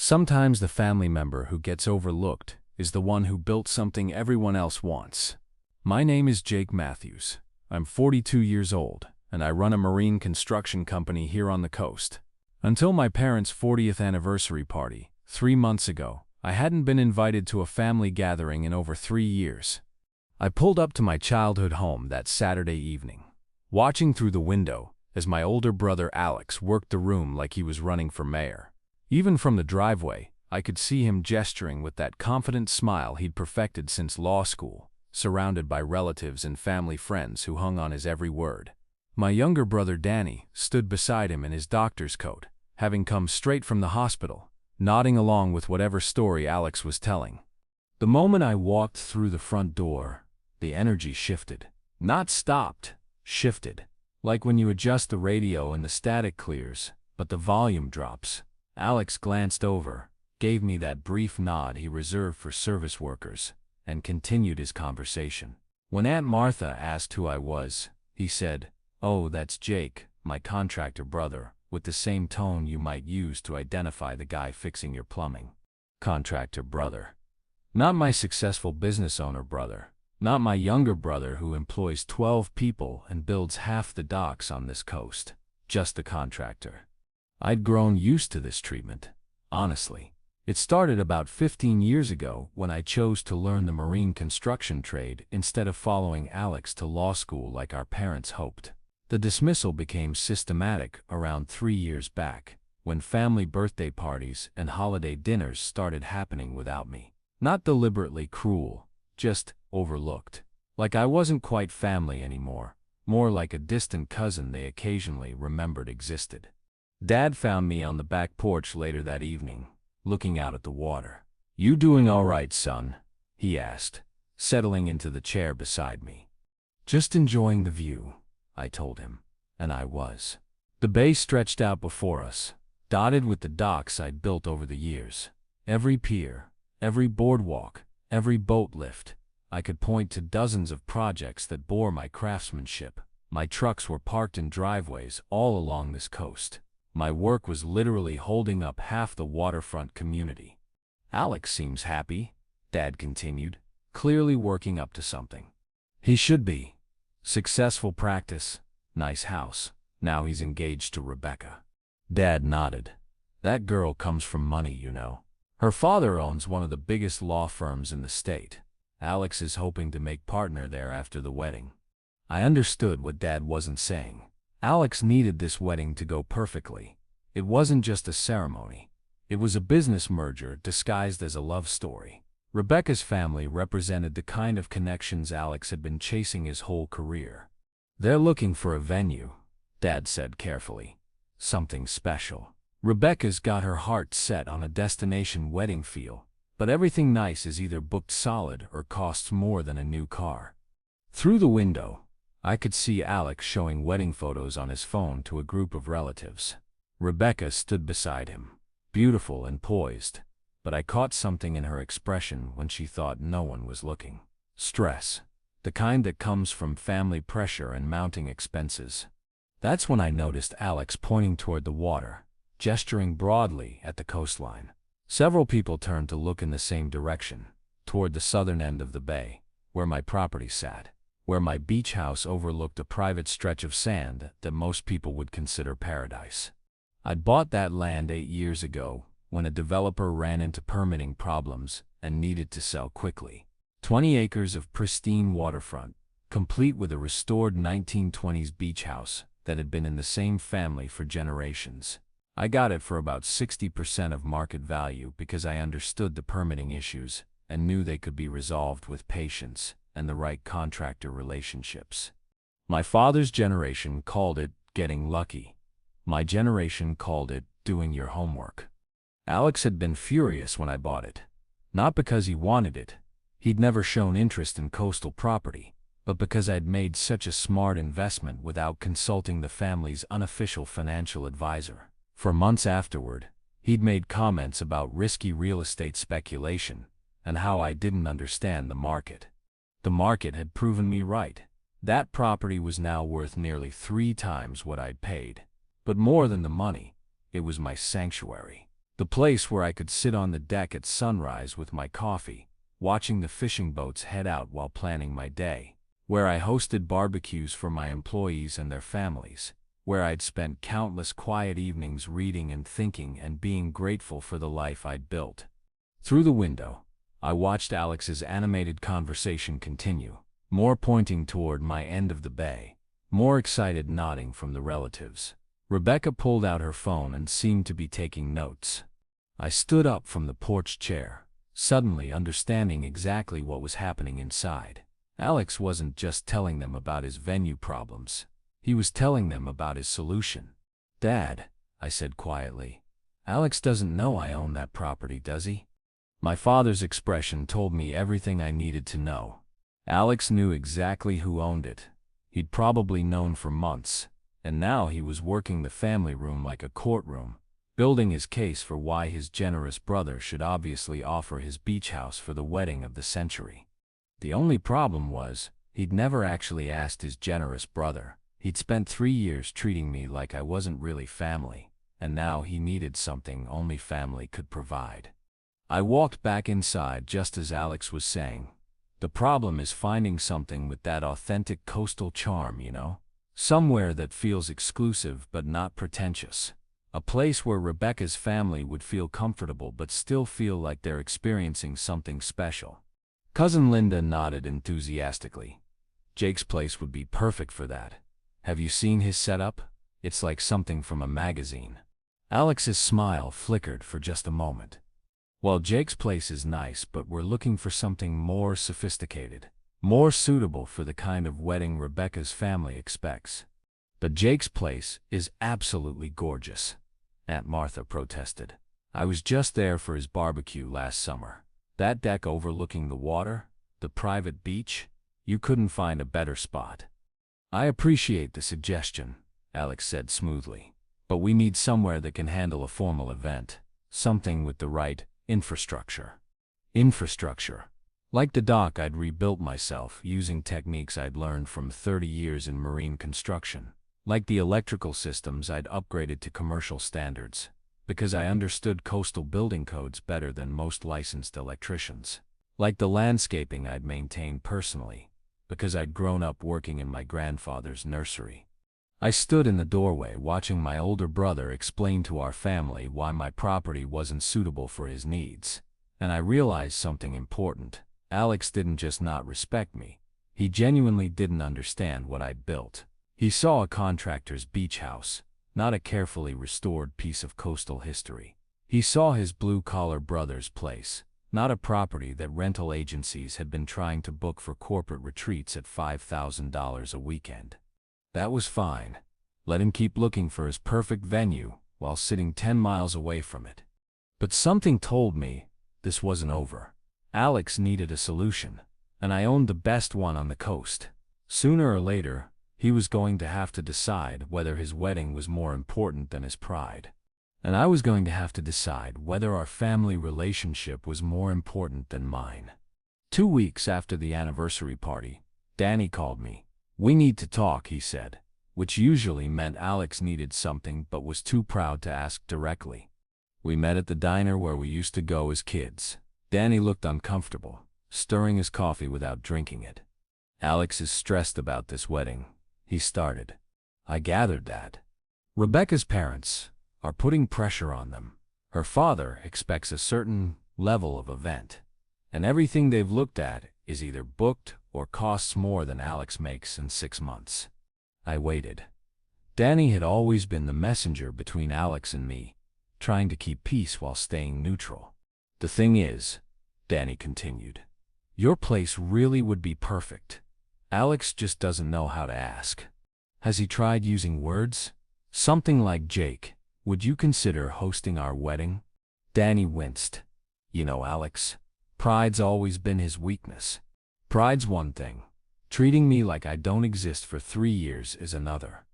Sometimes the family member who gets overlooked is the one who built something everyone else wants. My name is Jake Matthews. I'm 42 years old, and I run a marine construction company here on the coast. Until my parents' 40th anniversary party, 3 months ago, I hadn't been invited to a family gathering in over 3 years. I pulled up to my childhood home that Saturday evening, watching through the window as my older brother Alex worked the room like he was running for mayor. Even from the driveway, I could see him gesturing with that confident smile he'd perfected since law school, surrounded by relatives and family friends who hung on his every word. My younger brother Danny stood beside him in his doctor's coat, having come straight from the hospital, nodding along with whatever story Alex was telling. The moment I walked through the front door, the energy shifted. Not stopped, shifted. Like when you adjust the radio and the static clears, but the volume drops. Alex glanced over, gave me that brief nod he reserved for service workers, and continued his conversation. When Aunt Martha asked who I was, he said, "Oh, that's Jake, my contractor brother," with the same tone you might use to identify the guy fixing your plumbing. Contractor brother. Not my successful business owner brother. Not my younger brother who employs 12 people and builds half the docks on this coast. Just the contractor. I'd grown used to this treatment, honestly. It started about 15 years ago when I chose to learn the marine construction trade instead of following Alex to law school like our parents hoped. The dismissal became systematic around 3 years back, when family birthday parties and holiday dinners started happening without me. Not deliberately cruel, just overlooked. Like I wasn't quite family anymore, more like a distant cousin they occasionally remembered existed. Dad found me on the back porch later that evening, looking out at the water. "You doing all right, son?" he asked, settling into the chair beside me. "Just enjoying the view," I told him, and I was. The bay stretched out before us, dotted with the docks I'd built over the years. Every pier, every boardwalk, every boat lift. I could point to dozens of projects that bore my craftsmanship. My trucks were parked in driveways all along this coast. My work was literally holding up half the waterfront community. "Alex seems happy," Dad continued, clearly working up to something. "He should be. Successful practice, nice house. Now he's engaged to Rebecca." Dad nodded. "That girl comes from money, you know. Her father owns one of the biggest law firms in the state. Alex is hoping to make partner there after the wedding." I understood what Dad wasn't saying. Alex needed this wedding to go perfectly. It wasn't just a ceremony. It was a business merger disguised as a love story. Rebecca's family represented the kind of connections Alex had been chasing his whole career. "They're looking for a venue," Dad said carefully. "Something special. Rebecca's got her heart set on a destination wedding feel, but everything nice is either booked solid or costs more than a new car." Through the window, I could see Alex showing wedding photos on his phone to a group of relatives. Rebecca stood beside him, beautiful and poised, but I caught something in her expression when she thought no one was looking. Stress. The kind that comes from family pressure and mounting expenses. That's when I noticed Alex pointing toward the water, gesturing broadly at the coastline. Several people turned to look in the same direction, toward the southern end of the bay, where my property sat, where my beach house overlooked a private stretch of sand that most people would consider paradise. I'd bought that land 8 years ago when a developer ran into permitting problems and needed to sell quickly. 20 acres of pristine waterfront, complete with a restored 1920s beach house that had been in the same family for generations. I got it for about 60% of market value because I understood the permitting issues and knew they could be resolved with patience and the right contractor relationships. My father's generation called it getting lucky. My generation called it doing your homework. Alex had been furious when I bought it. Not because he wanted it. He'd never shown interest in coastal property, but because I'd made such a smart investment without consulting the family's unofficial financial advisor. For months afterward, he'd made comments about risky real estate speculation and how I didn't understand the market. The market had proven me right. That property was now worth nearly 3 times what I'd paid. But more than the money, it was my sanctuary. The place where I could sit on the deck at sunrise with my coffee, watching the fishing boats head out while planning my day. Where I hosted barbecues for my employees and their families. Where I'd spent countless quiet evenings reading and thinking and being grateful for the life I'd built. Through the window, I watched Alex's animated conversation continue, more pointing toward my end of the bay, more excited nodding from the relatives. Rebecca pulled out her phone and seemed to be taking notes. I stood up from the porch chair, suddenly understanding exactly what was happening inside. Alex wasn't just telling them about his venue problems. He was telling them about his solution. "Dad," I said quietly, "Alex doesn't know I own that property, does he?" My father's expression told me everything I needed to know. Alex knew exactly who owned it. He'd probably known for months, and now he was working the family room like a courtroom, building his case for why his generous brother should obviously offer his beach house for the wedding of the century. The only problem was, he'd never actually asked his generous brother. He'd spent 3 years treating me like I wasn't really family, and now he needed something only family could provide. I walked back inside just as Alex was saying, "The problem is finding something with that authentic coastal charm, you know? Somewhere that feels exclusive but not pretentious. A place where Rebecca's family would feel comfortable but still feel like they're experiencing something special." Cousin Linda nodded enthusiastically. "Jake's place would be perfect for that. Have you seen his setup? It's like something from a magazine." Alex's smile flickered for just a moment. "Well, Jake's place is nice, but we're looking for something more sophisticated, more suitable for the kind of wedding Rebecca's family expects." "But Jake's place is absolutely gorgeous," Aunt Martha protested. "I was just there for his barbecue last summer. That deck overlooking the water, the private beach, you couldn't find a better spot." "I appreciate the suggestion," Alex said smoothly, "but we need somewhere that can handle a formal event, something with the right infrastructure." Infrastructure. Like the dock I'd rebuilt myself using techniques I'd learned from 30 years in marine construction. Like the electrical systems I'd upgraded to commercial standards, because I understood coastal building codes better than most licensed electricians. Like the landscaping I'd maintained personally, because I'd grown up working in my grandfather's nursery. I stood in the doorway watching my older brother explain to our family why my property wasn't suitable for his needs, and I realized something important. Alex didn't just not respect me, he genuinely didn't understand what I'd built. He saw a contractor's beach house, not a carefully restored piece of coastal history. He saw his blue-collar brother's place, not a property that rental agencies had been trying to book for corporate retreats at $5,000 a weekend. That was fine. Let him keep looking for his perfect venue while sitting 10 miles away from it. But something told me this wasn't over. Alex needed a solution, and I owned the best one on the coast. Sooner or later, he was going to have to decide whether his wedding was more important than his pride. And I was going to have to decide whether our family relationship was more important than mine. 2 weeks after the anniversary party, Danny called me. "We need to talk," he said, which usually meant Alex needed something but was too proud to ask directly. We met at the diner where we used to go as kids. Danny looked uncomfortable, stirring his coffee without drinking it. "Alex is stressed about this wedding," he started. "I gathered that. Rebecca's parents are putting pressure on them. Her father expects a certain level of event, and everything they've looked at is either booked or costs more than Alex makes in 6 months." I waited. Danny had always been the messenger between Alex and me, trying to keep peace while staying neutral. "The thing is," Danny continued, "your place really would be perfect. Alex just doesn't know how to ask. Has he tried using words? Something like, 'Jake, would you consider hosting our wedding?'" Danny winced. "You know, Alex, pride's always been his weakness. Pride's one thing. Treating me like I don't exist for 3 years is another."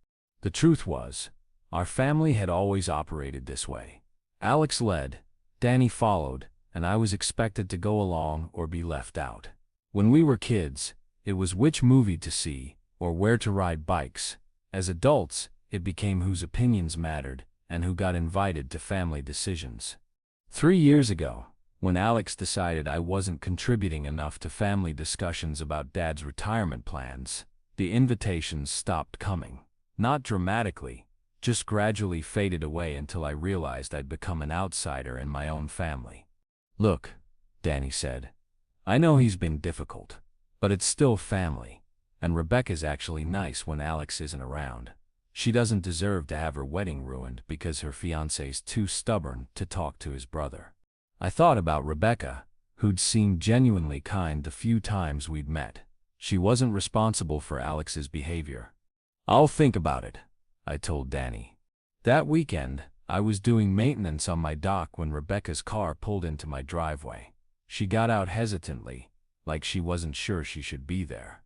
The truth was, our family had always operated this way. Alex led, Danny followed, and I was expected to go along or be left out. When we were kids, it was which movie to see or where to ride bikes. As adults, it became whose opinions mattered and who got invited to family decisions. 3 years ago, when Alex decided I wasn't contributing enough to family discussions about Dad's retirement plans, the invitations stopped coming. Not dramatically, just gradually faded away until I realized I'd become an outsider in my own family. "Look," Danny said, "I know he's been difficult, but it's still family, and Rebecca's actually nice when Alex isn't around. She doesn't deserve to have her wedding ruined because her fiancé's too stubborn to talk to his brother." I thought about Rebecca, who'd seemed genuinely kind the few times we'd met. She wasn't responsible for Alex's behavior. "I'll think about it," I told Danny. That weekend, I was doing maintenance on my dock when Rebecca's car pulled into my driveway. She got out hesitantly, like she wasn't sure she should be there.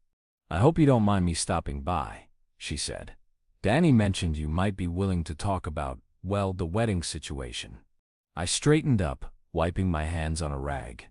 "I hope you don't mind me stopping by," she said. "Danny mentioned you might be willing to talk about, well, the wedding situation." I straightened up, wiping my hands on a rag.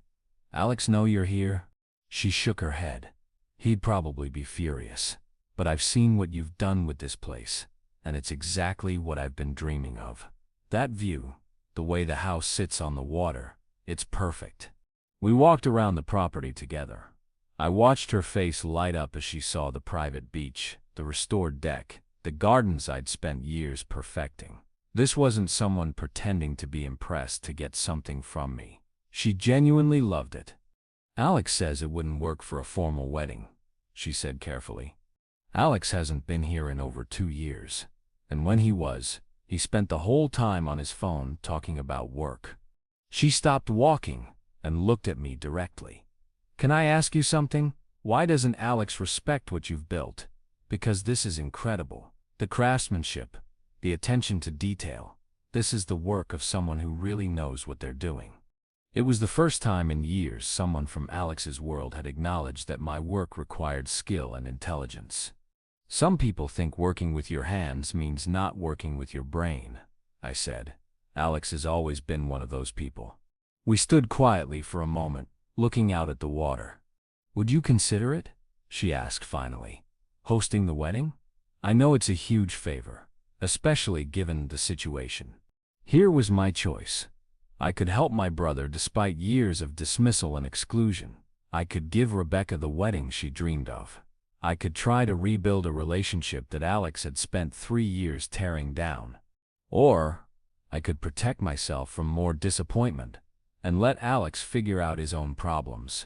"Alex know you're here?" She shook her head. "He'd probably be furious. But I've seen what you've done with this place, and it's exactly what I've been dreaming of. That view, the way the house sits on the water, it's perfect." We walked around the property together. I watched her face light up as she saw the private beach, the restored deck, the gardens I'd spent years perfecting. This wasn't someone pretending to be impressed to get something from me. She genuinely loved it. "Alex says it wouldn't work for a formal wedding," she said carefully. "Alex hasn't been here in over 2 years, and when he was, he spent the whole time on his phone talking about work." She stopped walking and looked at me directly. "Can I ask you something? Why doesn't Alex respect what you've built? Because this is incredible. The craftsmanship, the attention to detail. This is the work of someone who really knows what they're doing." It was the first time in years someone from Alex's world had acknowledged that my work required skill and intelligence. "Some people think working with your hands means not working with your brain," I said. "Alex has always been one of those people." We stood quietly for a moment, looking out at the water. "Would you consider it?" she asked finally. "Hosting the wedding? I know it's a huge favor, especially given the situation." Here was my choice. I could help my brother despite years of dismissal and exclusion. I could give Rebecca the wedding she dreamed of. I could try to rebuild a relationship that Alex had spent 3 years tearing down. Or I could protect myself from more disappointment and let Alex figure out his own problems.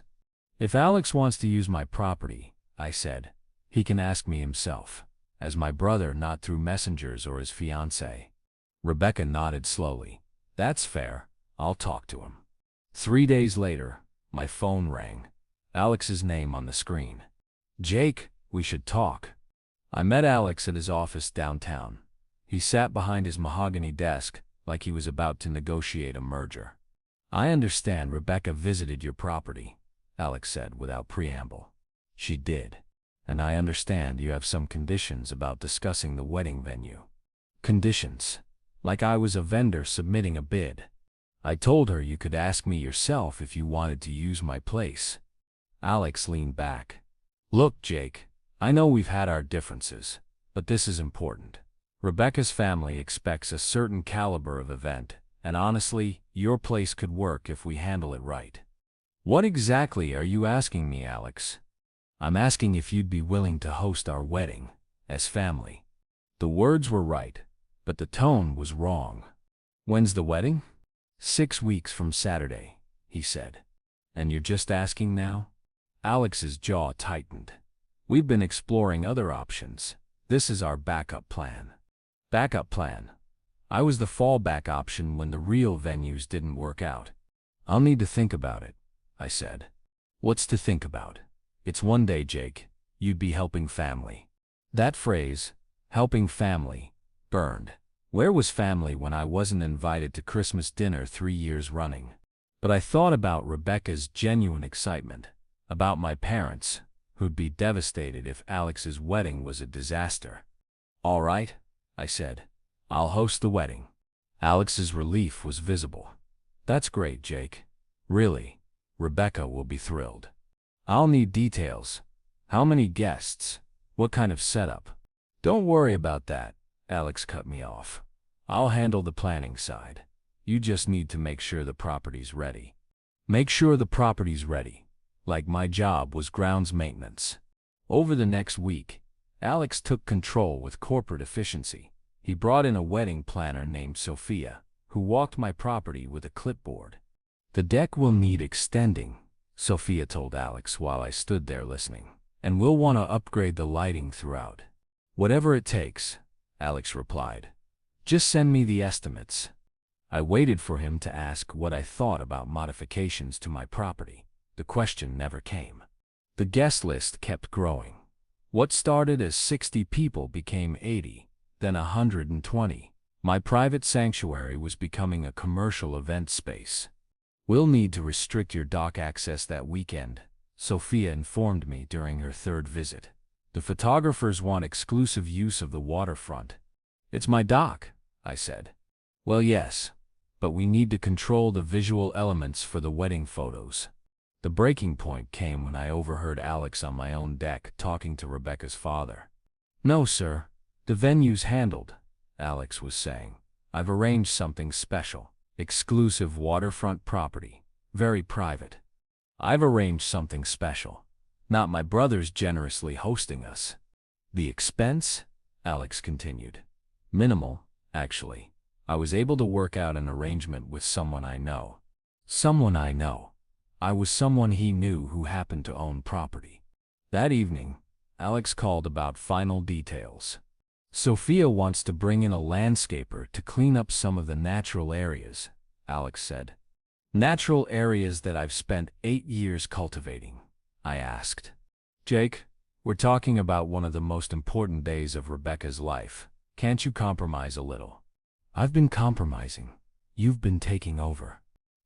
"If Alex wants to use my property," I said, "he can ask me himself, as my brother, not through messengers or his fiancée." Rebecca nodded slowly. "That's fair. I'll talk to him." 3 days later, my phone rang. Alex's name on the screen. "Jake, we should talk." I met Alex at his office downtown. He sat behind his mahogany desk like he was about to negotiate a merger. "I understand Rebecca visited your property," Alex said without preamble. "She did. And I understand you have some conditions about discussing the wedding venue." Conditions? Like I was a vendor submitting a bid. I told her you could ask me yourself if you wanted to use my place. Alex leaned back. "Look, Jake, I know we've had our differences, but this is important. Rebecca's family expects a certain caliber of event, and honestly, your place could work if we handle it right." "What exactly are you asking me, Alex?" "I'm asking if you'd be willing to host our wedding, as family." The words were right, but the tone was wrong. "When's the wedding?" 6 weeks from Saturday," he said. "And you're just asking now?" Alex's jaw tightened. "We've been exploring other options. This is our backup plan." Backup plan? I was the fallback option when the real venues didn't work out. "I'll need to think about it," I said. "What's to think about? It's one day, Jake. You'd be helping family." That phrase, helping family, burned. Where was family when I wasn't invited to Christmas dinner 3 years running? But I thought about Rebecca's genuine excitement, about my parents, who'd be devastated if Alex's wedding was a disaster. "All right," I said. "I'll host the wedding." Alex's relief was visible. "That's great, Jake. Really, Rebecca will be thrilled." "I'll need details. How many guests? What kind of setup?" "Don't worry about that," Alex cut me off. "I'll handle the planning side. You just need to make sure the property's ready. Make sure the property's ready. Like my job was grounds maintenance. Over the next week, Alex took control with corporate efficiency. He brought in a wedding planner named Sophia, who walked my property with a clipboard. The deck will need extending, Sophia told Alex while I stood there listening, and we'll want to upgrade the lighting throughout. Whatever it takes, Alex replied. Just send me the estimates. I waited for him to ask what I thought about modifications to my property. The question never came. The guest list kept growing. What started as 60 people became 80, then 120. My private sanctuary was becoming a commercial event space. We'll need to restrict your dock access that weekend, Sophia informed me during her third visit. The photographers want exclusive use of the waterfront. It's my dock, I said. Well, yes, but we need to control the visual elements for the wedding photos. The breaking point came when I overheard Alex on my own deck talking to Rebecca's father. No, sir, the venue's handled, Alex was saying. I've arranged something special. Exclusive waterfront property. Very private. I've arranged something special. Not my brothers generously hosting us. The expense? Alex continued. Minimal, actually. I was able to work out an arrangement with someone I know. Someone I know. I was someone he knew who happened to own property. That evening, Alex called about final details. Sophia wants to bring in a landscaper to clean up some of the natural areas, Alex said. Natural areas that I've spent 8 years cultivating, I asked. Jake, we're talking about one of the most important days of Rebecca's life. Can't you compromise a little? I've been compromising. You've been taking over.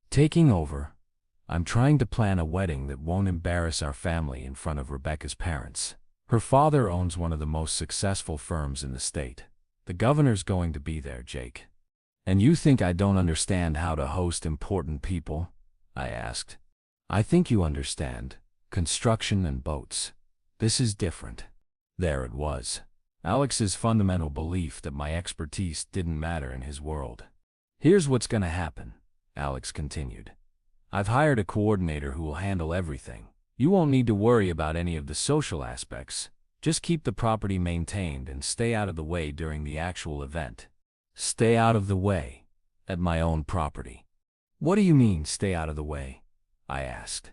Taking over? I'm trying to plan a wedding that won't embarrass our family in front of Rebecca's parents. Her father owns one of the most successful firms in the state. The governor's going to be there, Jake. And you think I don't understand how to host important people? I asked. I think you understand. Construction and boats. This is different. There it was. Alex's fundamental belief that my expertise didn't matter in his world. Here's what's gonna happen, Alex continued. I've hired a coordinator who will handle everything. You won't need to worry about any of the social aspects. Just keep the property maintained and stay out of the way during the actual event. Stay out of the way? At my own property. What do you mean, stay out of the way? I asked.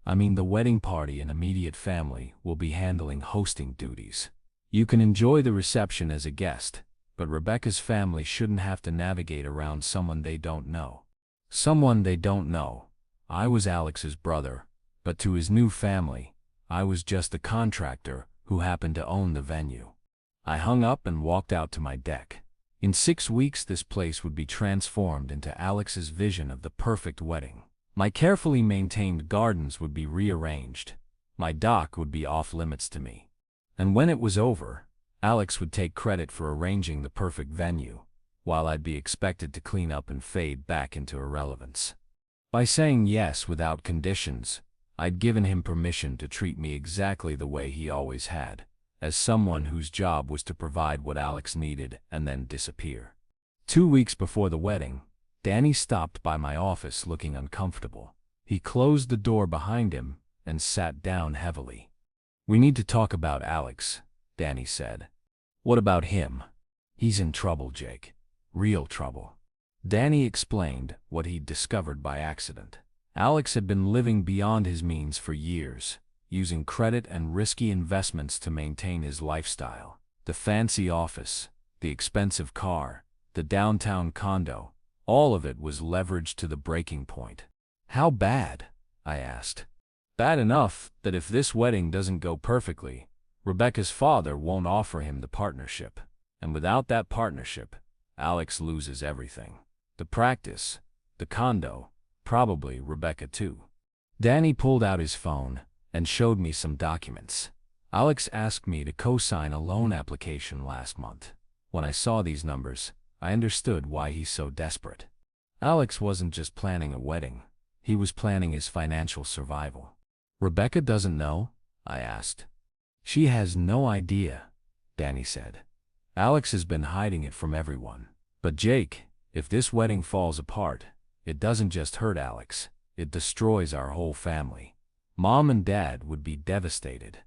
I mean the wedding party and immediate family will be handling hosting duties. You can enjoy the reception as a guest, but Rebecca's family shouldn't have to navigate around someone they don't know. Someone they don't know. I was Alex's brother, but to his new family, I was just a contractor who happened to own the venue. I hung up and walked out to my deck. In 6 weeks this place would be transformed into Alex's vision of the perfect wedding. My carefully maintained gardens would be rearranged. My dock would be off limits to me. And when it was over, Alex would take credit for arranging the perfect venue, while I'd be expected to clean up and fade back into irrelevance. By saying yes without conditions, I'd given him permission to treat me exactly the way he always had, as someone whose job was to provide what Alex needed and then disappear. 2 weeks before the wedding, Danny stopped by my office looking uncomfortable. He closed the door behind him and sat down heavily. We need to talk about Alex, Danny said. What about him? He's in trouble, Jake. Real trouble. Danny explained what he'd discovered by accident. Alex had been living beyond his means for years, using credit and risky investments to maintain his lifestyle. The fancy office, the expensive car, the downtown condo, all of it was leveraged to the breaking point. How bad? I asked. Bad enough that if this wedding doesn't go perfectly, Rebecca's father won't offer him the partnership. And without that partnership, Alex loses everything. The practice, the condo, probably Rebecca too. Danny pulled out his phone and showed me some documents. Alex asked me to co-sign a loan application last month. When I saw these numbers, I understood why he's so desperate. Alex wasn't just planning a wedding. He was planning his financial survival. Rebecca doesn't know? I asked. She has no idea, Danny said. Alex has been hiding it from everyone. But Jake, If this wedding falls apart, it doesn't just hurt Alex, it destroys our whole family. Mom and Dad would be devastated.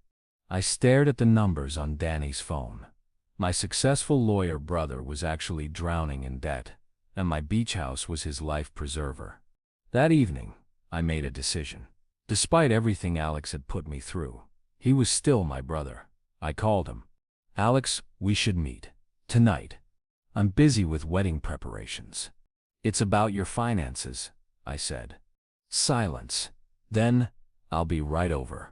I stared at the numbers on Danny's phone. My successful lawyer brother was actually drowning in debt, and my beach house was his life preserver. That evening, I made a decision. Despite everything Alex had put me through, he was still my brother. I called him. Alex, we should meet. Tonight. I'm busy with wedding preparations. It's about your finances, I said. Silence. Then, I'll be right over.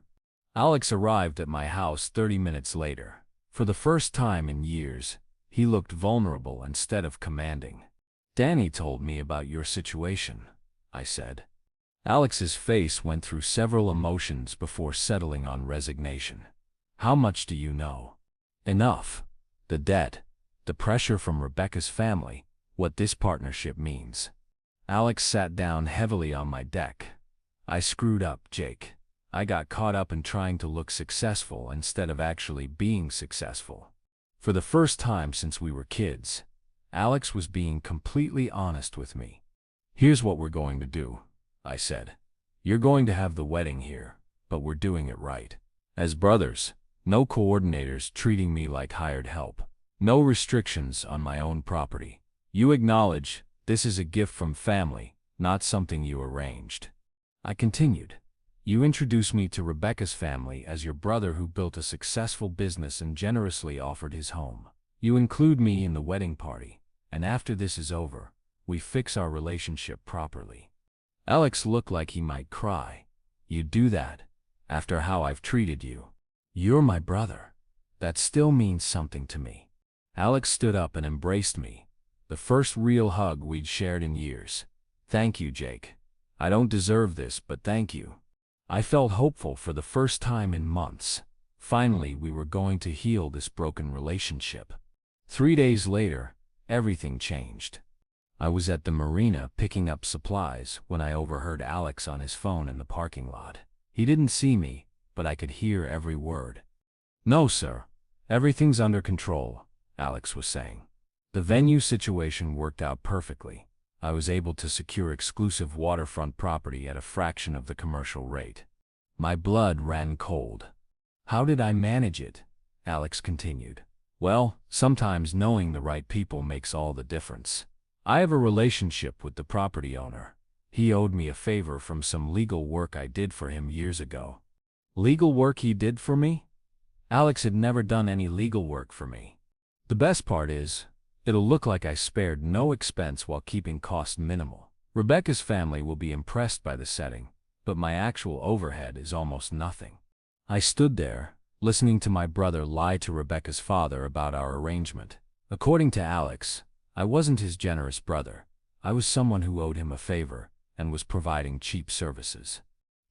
Alex arrived at my house 30 minutes later. For the first time in years, he looked vulnerable instead of commanding. Danny told me about your situation, I said. Alex's face went through several emotions before settling on resignation. How much do you know? Enough. The debt, the pressure from Rebecca's family, what this partnership means. Alex sat down heavily on my deck. I screwed up, Jake. I got caught up in trying to look successful instead of actually being successful. For the first time since we were kids, Alex was being completely honest with me. Here's what we're going to do, I said. You're going to have the wedding here, but we're doing it right. As brothers, no coordinators treating me like hired help. No restrictions on my own property. You acknowledge this is a gift from family, not something you arranged. I continued. You introduced me to Rebecca's family as your brother who built a successful business and generously offered his home. You include me in the wedding party, and after this is over, we fix our relationship properly. Alex looked like he might cry. You do that, after how I've treated you. You're my brother. That still means something to me. Alex stood up and embraced me, the first real hug we'd shared in years. Thank you, Jake. I don't deserve this, but thank you. I felt hopeful for the first time in months. Finally, we were going to heal this broken relationship. 3 days later, everything changed. I was at the marina picking up supplies when I overheard Alex on his phone in the parking lot. He didn't see me, but I could hear every word. No, sir. Everything's under control, Alex was saying. The venue situation worked out perfectly. I was able to secure exclusive waterfront property at a fraction of the commercial rate. My blood ran cold. How did I manage it? Alex continued. Well, sometimes knowing the right people makes all the difference. I have a relationship with the property owner. He owed me a favor from some legal work I did for him years ago. Legal work he did for me? Alex had never done any legal work for me. The best part is, it'll look like I spared no expense while keeping costs minimal. Rebecca's family will be impressed by the setting, but my actual overhead is almost nothing. I stood there, listening to my brother lie to Rebecca's father about our arrangement. According to Alex, I wasn't his generous brother. I was someone who owed him a favor and was providing cheap services.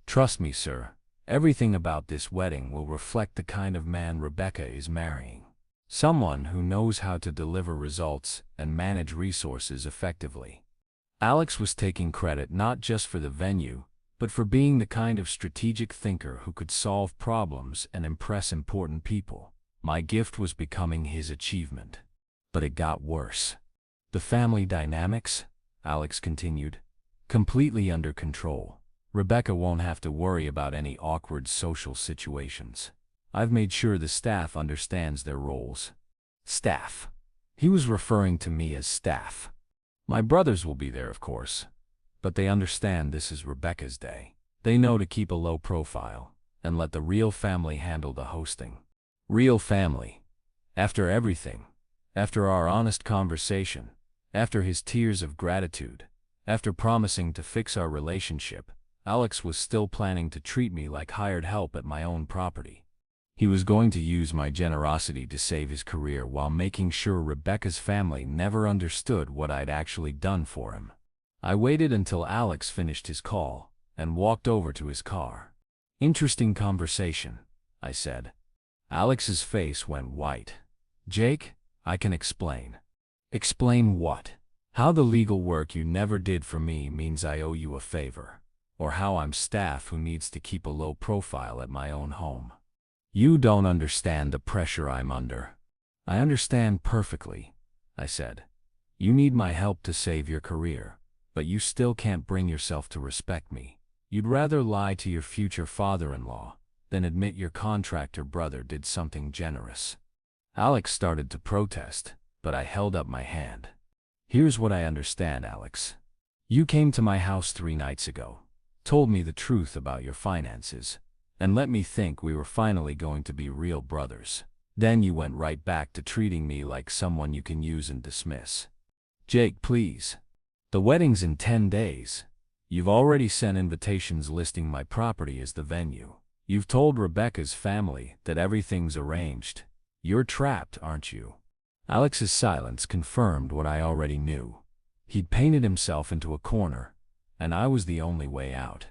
Trust me, sir, everything about this wedding will reflect the kind of man Rebecca is marrying. Someone who knows how to deliver results and manage resources effectively. Alex was taking credit not just for the venue, but for being the kind of strategic thinker who could solve problems and impress important people. My gift was becoming his achievement. But it got worse. The family dynamics, Alex continued, completely under control. Rebecca won't have to worry about any awkward social situations. I've made sure the staff understands their roles. Staff. He was referring to me as staff. My brothers will be there, of course, but they understand this is Rebecca's day. They know to keep a low profile and let the real family handle the hosting. Real family. After everything, after our honest conversation, after his tears of gratitude, after promising to fix our relationship, Alex was still planning to treat me like hired help at my own property. He was going to use my generosity to save his career while making sure Rebecca's family never understood what I'd actually done for him. I waited until Alex finished his call and walked over to his car. Interesting conversation, I said. Alex's face went white. Jake, I can explain. Explain what? How the legal work you never did for me means I owe you a favor, or how I'm staff who needs to keep a low profile at my own home. You don't understand the pressure I'm under. I understand perfectly, I said. You need my help to save your career, but you still can't bring yourself to respect me. You'd rather lie to your future father-in-law than admit your contractor brother did something generous. Alex started to protest, but I held up my hand. Here's what I understand, Alex. You came to my house 3 nights ago, told me the truth about your finances, and let me think we were finally going to be real brothers. Then you went right back to treating me like someone you can use and dismiss. Jake, please. The wedding's in 10 days. You've already sent invitations listing my property as the venue. You've told Rebecca's family that everything's arranged. You're trapped, aren't you? Alex's silence confirmed what I already knew. He'd painted himself into a corner, and I was the only way out.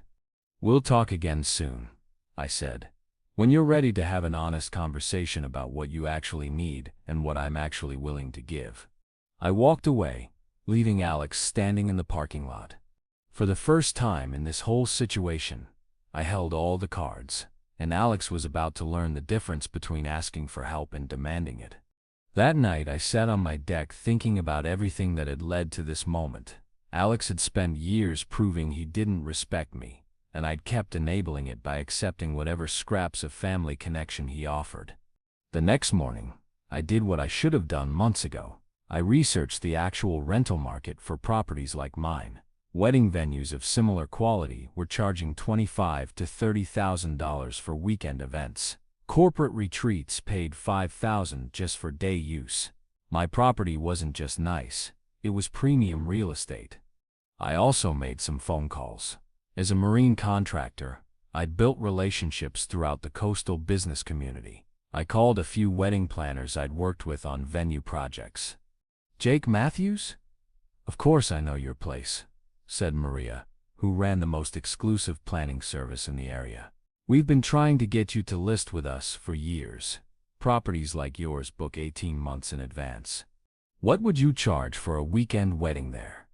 We'll talk again soon, I said. When you're ready to have an honest conversation about what you actually need and what I'm actually willing to give. I walked away, leaving Alex standing in the parking lot. For the first time in this whole situation, I held all the cards, and Alex was about to learn the difference between asking for help and demanding it. That night I sat on my deck thinking about everything that had led to this moment. Alex had spent years proving he didn't respect me, and I'd kept enabling it by accepting whatever scraps of family connection he offered. The next morning, I did what I should have done months ago. I researched the actual rental market for properties like mine. Wedding venues of similar quality were charging $25,000 to $30,000 for weekend events. Corporate retreats paid $5,000 just for day use. My property wasn't just nice, it was premium real estate. I also made some phone calls. As a marine contractor, I'd built relationships throughout the coastal business community. I called a few wedding planners I'd worked with on venue projects. Jake Matthews? Of course I know your place, said Maria, who ran the most exclusive planning service in the area. We've been trying to get you to list with us for years. Properties like yours book 18 months in advance. What would you charge for a weekend wedding there?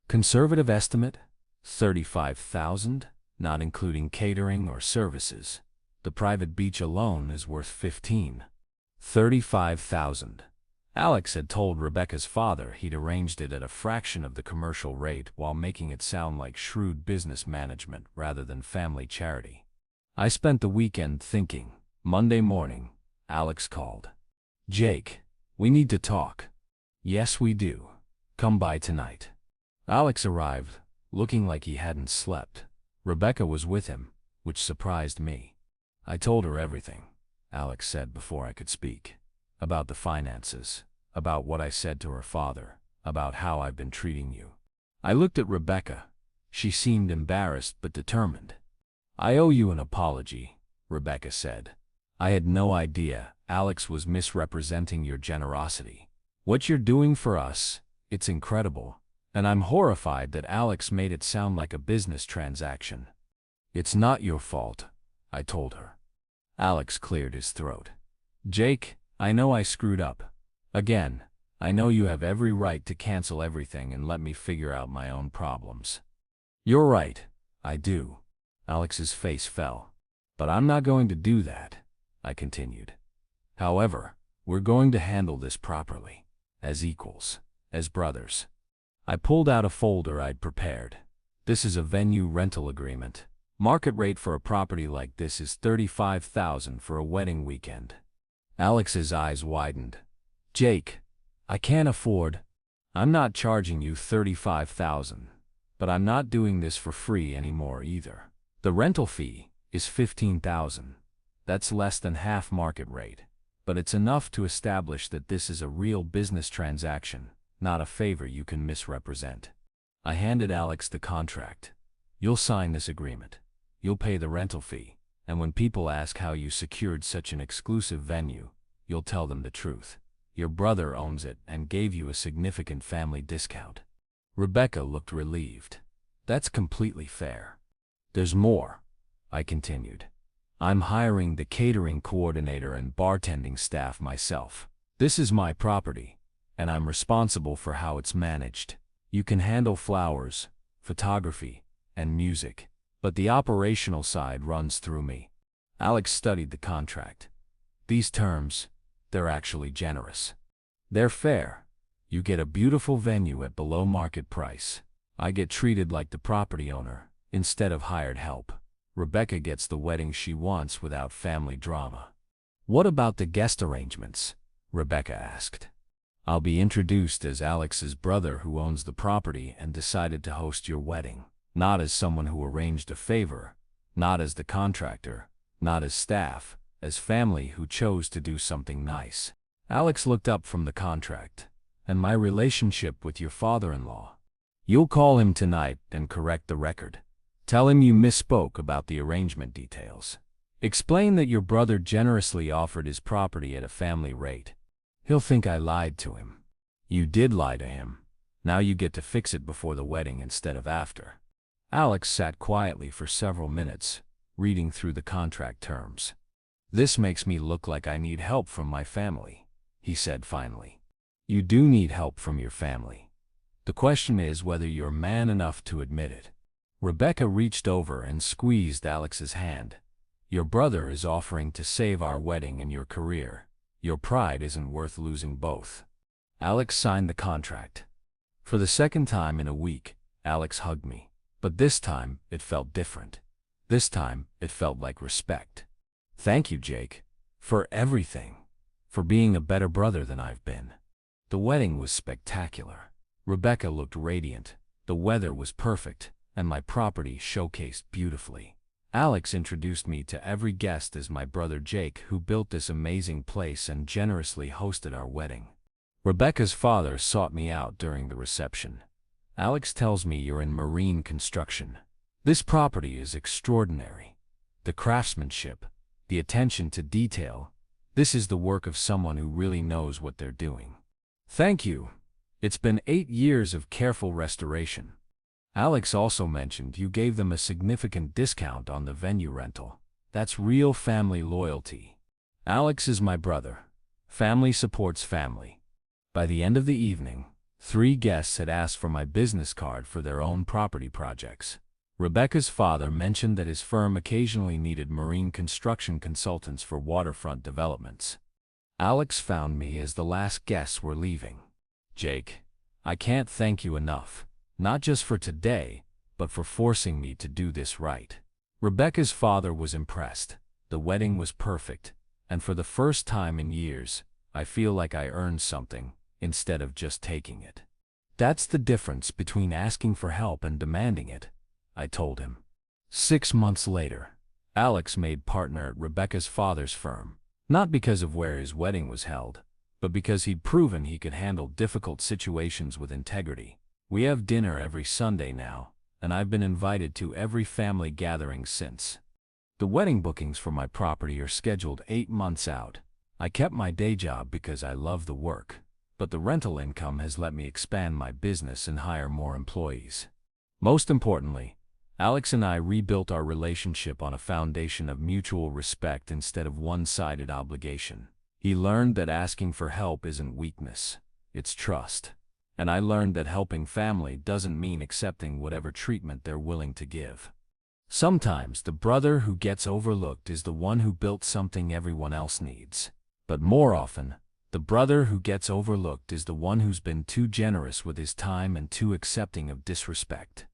Conservative estimate? $35,000, not including catering or services. The private beach alone is worth $15,000. $35,000. Alex had told Rebecca's father he'd arranged it at a fraction of the commercial rate while making it sound like shrewd business management rather than family charity. I spent the weekend thinking. Monday morning, Alex called. Jake, we need to talk. Yes, we do. Come by tonight. Alex arrived, looking like he hadn't slept. Rebecca was with him, which surprised me. I told her everything, Alex said before I could speak. About the finances, about what I said to her father, about how I've been treating you. I looked at Rebecca. She seemed embarrassed but determined. I owe you an apology, Rebecca said. I had no idea Alex was misrepresenting your generosity. What you're doing for us, it's incredible, and I'm horrified that Alex made it sound like a business transaction. It's not your fault, I told her. Alex cleared his throat. Jake, I know I screwed up. Again, I know you have every right to cancel everything and let me figure out my own problems. You're right, I do. Alex's face fell. But I'm not going to do that, I continued. However, we're going to handle this properly, as equals, as brothers. I pulled out a folder I'd prepared. This is a venue rental agreement. Market rate for a property like this is $35,000 for a wedding weekend. Alex's eyes widened. Jake, I can't afford. I'm not charging you $35,000, but I'm not doing this for free anymore either. The rental fee is $15,000. That's less than half market rate, but it's enough to establish that this is a real business transaction, not a favor you can misrepresent. I handed Alex the contract. You'll sign this agreement. You'll pay the rental fee, and when people ask how you secured such an exclusive venue, you'll tell them the truth. Your brother owns it and gave you a significant family discount. Rebecca looked relieved. That's completely fair. There's more, I continued. I'm hiring the catering coordinator and bartending staff myself. This is my property, and I'm responsible for how it's managed. You can handle flowers, photography, and music, but the operational side runs through me. Alex studied the contract. These terms, they're actually generous. They're fair. You get a beautiful venue at below market price. I get treated like the property owner instead of hired help. Rebecca gets the wedding she wants without family drama. What about the guest arrangements? Rebecca asked. I'll be introduced as Alex's brother who owns the property and decided to host your wedding. Not as someone who arranged a favor, not as the contractor, not as staff, as family who chose to do something nice. Alex looked up from the contract. And my relationship with your father-in-law. You'll call him tonight and correct the record. Tell him you misspoke about the arrangement details. Explain that your brother generously offered his property at a family rate. He'll think I lied to him. You did lie to him. Now you get to fix it before the wedding instead of after. Alex sat quietly for several minutes, reading through the contract terms. This makes me look like I need help from my family, he said finally. You do need help from your family. The question is whether you're man enough to admit it. Rebecca reached over and squeezed Alex's hand. Your brother is offering to save our wedding and your career. Your pride isn't worth losing both. Alex signed the contract. For the second time in a week, Alex hugged me. But this time, it felt different. This time, it felt like respect. Thank you, Jake, for everything. For being a better brother than I've been. The wedding was spectacular. Rebecca looked radiant, the weather was perfect, and my property showcased beautifully. Alex introduced me to every guest as my brother Jake, who built this amazing place and generously hosted our wedding. Rebecca's father sought me out during the reception. Alex tells me you're in marine construction. This property is extraordinary. The craftsmanship, the attention to detail, this is the work of someone who really knows what they're doing. Thank you. It's been 8 years of careful restoration. Alex also mentioned you gave them a significant discount on the venue rental. That's real family loyalty. Alex is my brother. Family supports family. By the end of the evening, 3 guests had asked for my business card for their own property projects. Rebecca's father mentioned that his firm occasionally needed marine construction consultants for waterfront developments. Alex found me as the last guests were leaving. Jake, I can't thank you enough, not just for today, but for forcing me to do this right. Rebecca's father was impressed. The wedding was perfect, and for the first time in years, I feel like I earned something, instead of just taking it. That's the difference between asking for help and demanding it, I told him. 6 months later, Alex made partner at Rebecca's father's firm. Not because of where his wedding was held, but because he'd proven he could handle difficult situations with integrity. We have dinner every Sunday now, and I've been invited to every family gathering since. The wedding bookings for my property are scheduled 8 months out. I kept my day job because I love the work, but the rental income has let me expand my business and hire more employees. Most importantly, Alex and I rebuilt our relationship on a foundation of mutual respect instead of one-sided obligation. He learned that asking for help isn't weakness, it's trust. And I learned that helping family doesn't mean accepting whatever treatment they're willing to give. Sometimes the brother who gets overlooked is the one who built something everyone else needs. But more often, the brother who gets overlooked is the one who's been too generous with his time and too accepting of disrespect.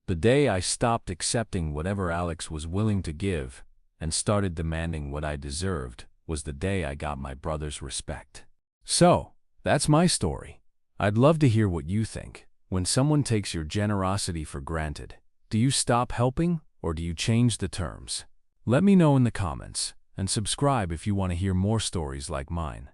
The day I stopped accepting whatever Alex was willing to give and started demanding what I deserved was the day I got my brother's respect. So, that's my story. I'd love to hear what you think. When someone takes your generosity for granted, do you stop helping or do you change the terms? Let me know in the comments and subscribe if you want to hear more stories like mine.